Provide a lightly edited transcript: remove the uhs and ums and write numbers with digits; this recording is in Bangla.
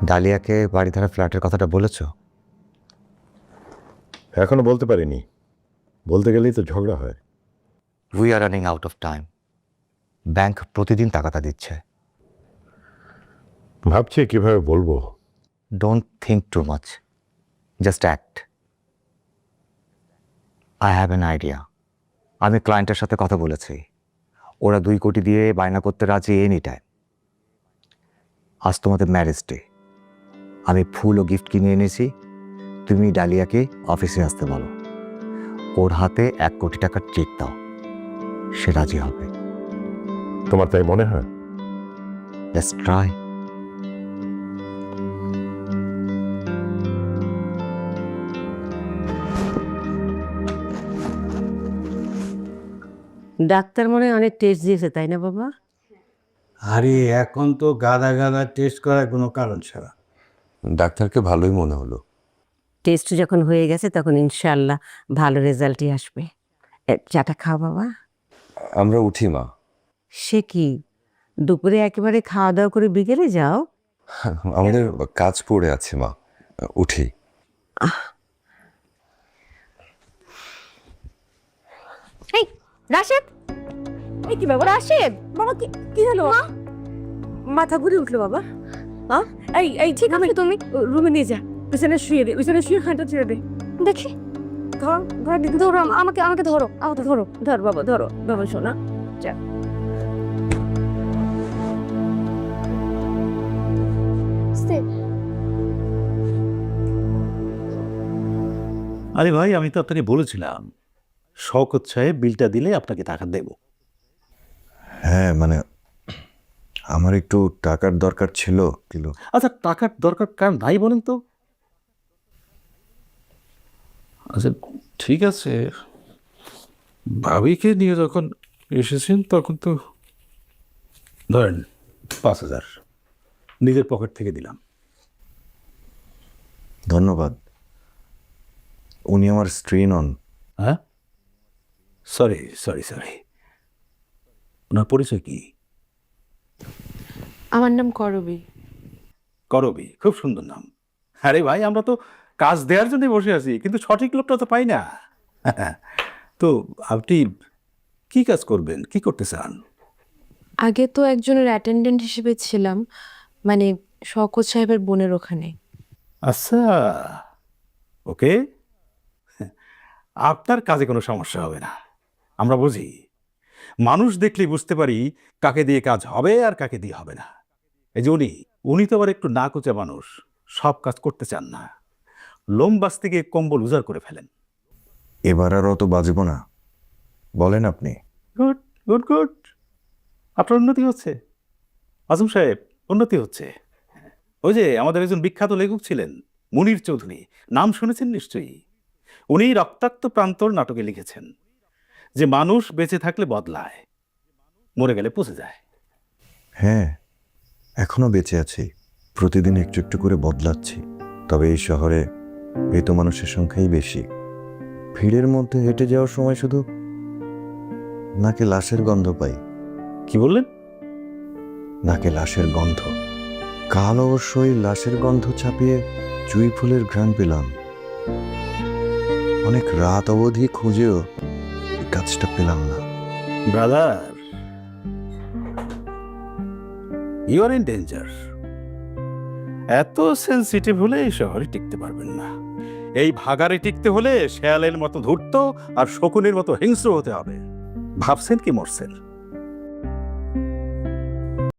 ডালিয়াকে বাড়িধারা ফ্ল্যাটের কথাটা বলেছ? এখনো বলতে পারিনি, বলতে গেলেই তো ঝগড়া হয়। We are running out of time. Bank প্রতিদিন টাকাটা দিচ্ছে। ভাবছি কিভাবে বলবো। Don't think too much, just act. I have an idea. আমি ক্লায়েন্টের সাথে কথা বলেছি, ওরা 2 কোটি দিয়ে বায়না করতে রাজি এনি টাইম। আজ তোমাদের ম্যারেজ ডে, আমি ফুল ও গিফট কিনে এনেছি। তুমি ডালিয়াকে অফিসে আসতে বলো, ওর হাতে 1 কোটি টাকার চেক দাও, সে রাজি হবে। তোমার তাই মনে হয়? Let's try. ডাক্তার মনে হয় অনেক টেস্ট দিয়েছে, তাই না বাবা? আরে এখন তো গাদা গাদা টেস্ট করার কোনো কারণ ছাড়া। ডাক্তারকে ভালোই মনে হলো। টেস্ট যখন হয়ে গেছে তখন ইনশাআল্লাহ ভালো রেজাল্টই আসবে। চাটা খাও বাবা। আমরা উঠি মা। সে কি, দুপুরে একেবারে খাওয়া দাওয়া করে বিকেলে যাও? আমাদের কাজ পড়ে আছে মা, উঠি। এই রাশেদ, এই কি বাবা? রাশেদ বাবা, কি কি হলো? মাথা ঘুরে উঠলো বাবা। এই এই ঠিক আছে, তুমি রুমে নিয়ে যা, বিছানায় শুয়ে দে, বিছানায় শুয়ে খানটা ছেড়ে দে। দেখি ধর ধর দিদি, ধরো, আমাকে আমাকে ধরো, আমাকে ধরো। ধর বাবা, ধরো বাবা, শোনা। আরে ভাই, আমি তো আপনাকে বলেছিলাম শওকত সাহেব বিলটা দিলে আপনাকে টাকা দেব। হ্যাঁ মানে আমার একটু টাকার দরকার ছিল। আচ্ছা, টাকার দরকার কার নাই বলেন তো? আচ্ছা ঠিক আছে, ভাবিকে নিয়ে যখন এসেছেন তখন তো ধরেন 5,000 নিজের পকেট থেকে দিলাম। ধন্যবাদ। উনি আমার স্ত্রী নন। হ্যাঁ, সরি সরি সরি। ওনার পরিচয় কি? আমার নাম করবী। করবী, খুব সুন্দর নাম। আরে ভাই, আমরা তো কাজ দেওয়ার জন্য বসে আছি, কিন্তু সঠিক লোকটা তো পাই না। তো আপনি কি কাজ করবেন, কি করতে চান? আগে তো একজনের অ্যাটেন্ডেন্ট হিসেবে ছিলাম, মানে শওকত সাহেবের বোনের ওখানে। আচ্ছা, ওকে, আপনার কাজে কোনো সমস্যা হবে না। আমরা বুঝি, মানুষ দেখলেই বুঝতে পারি কাকে দিয়ে কাজ হবে আর কাকে দিয়ে হবে না। এই যে উনি তো আবার একটু না কোচা মানুষ, সব কাজ করতে চান না, লোম বাঁচতে গিয়ে কম্বল উজাড় করে ফেলেন। এবার আর অত বাজব না, বলেন আপনি। গুড গুড গুড, আপনার উন্নতি হচ্ছে আজম সাহেব, উন্নতি হচ্ছে। ওই যে আমাদের একজন বিখ্যাত লেখক ছিলেন মুনির চৌধুরী, নাম শুনেছেন নিশ্চয়ই। উনি রক্তাক্ত প্রান্তর নাটকে লিখেছেন যে মানুষ বেঁচে থাকলে বদলায়, মরে গেলে পচে যায়। হ্যাঁ, এখনো বেঁচে আছি, প্রতিদিন একটু একটু করে বদলাচ্ছি। তবে এই শহরে মৃত মানুষের সংখ্যাই বেশি। ভিড়ের মধ্যে হেঁটে যাওয়ার সময় শুধু নাকে লাশের গন্ধ পাই। কি বললেন? নাকে লাশের গন্ধ। কাল অবশ্যই লাশের গন্ধ ছাপিয়ে জুঁই ফুলের ঘ্রাণ পেলাম। অনেক রাত অবধি খুঁজেও এই কাজটা পেলাম না। Brother, you are in danger. এত সেন্সিটিভ হলে এই শহরে টিকতে পারবেন না। এই ভাগারে টিকতে হলে শেয়ালের মতো ধূর্ত আর শকুনের মতো হিংস্র হতে হবে। ভাবছেন কি মরছেন?